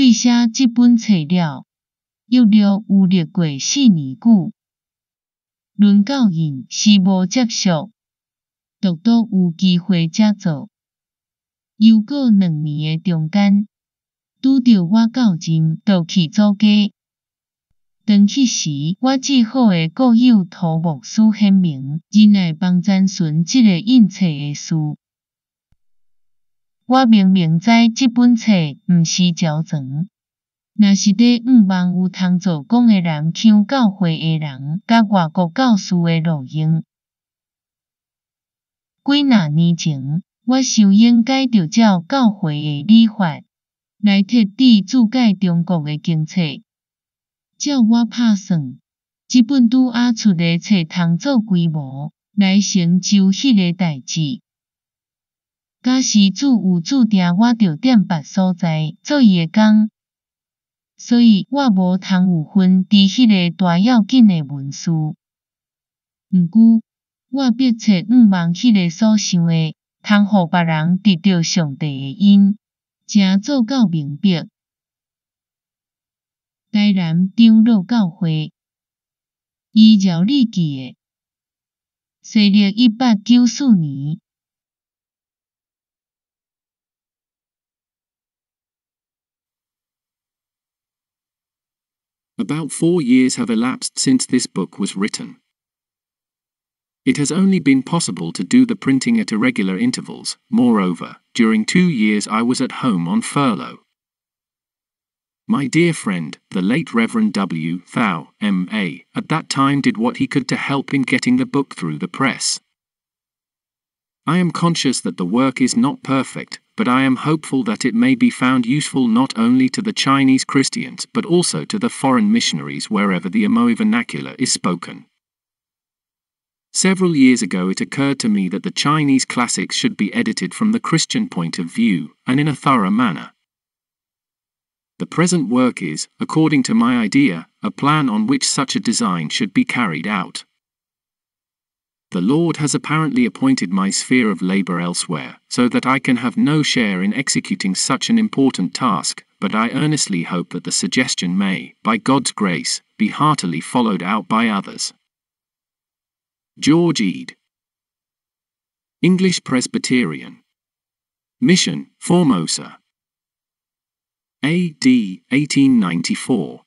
对写这本册了，约略有历过4年久。论到印是无接触，独独有机会才做。又过2年的中间，拄着我到任就去做家。当迄时，我最好的故友涂牧师显明，仍来帮赞顺这个印册的事。我明明知这本册毋是招传，若是伫5万有通做讲的人腔教会的人，甲外国教师的录音。几若年前，我想应该着照教会的礼法，来彻底注解中国的经册。照我拍算，这本拄仔出的册通做规模，来成就迄个代志。假使主有注定我着踮别所在做伊的工，所以我无通有份伫迄个大要紧的文书。毋过，我迫切毋望迄个所想的，通互别人得到上帝的恩，正做到明白。台南长老教会，依照日记的，西历1894年。About 4 years have elapsed since this book was written. It has only been possible to do the printing at irregular intervals. Moreover, during 2 years I was at home on furlough. My dear friend, the late Reverend W. Thou, M.A., at that time did what he could to help in getting the book through the press. I am conscious that the work is not perfect, but I am hopeful that it may be found useful not only to the Chinese Christians but also to the foreign missionaries wherever the Amoy vernacular is spoken. Several years ago it occurred to me that the Chinese classics should be edited from the Christian point of view, and in a thorough manner. The present work is, according to my idea, a plan on which such a design should be carried out. The Lord has apparently appointed my sphere of labor elsewhere, so that I can have no share in executing such an important task, but I earnestly hope that the suggestion may, by God's grace, be heartily followed out by others. George Ede. English Presbyterian. Mission, Formosa. A.D. 1894.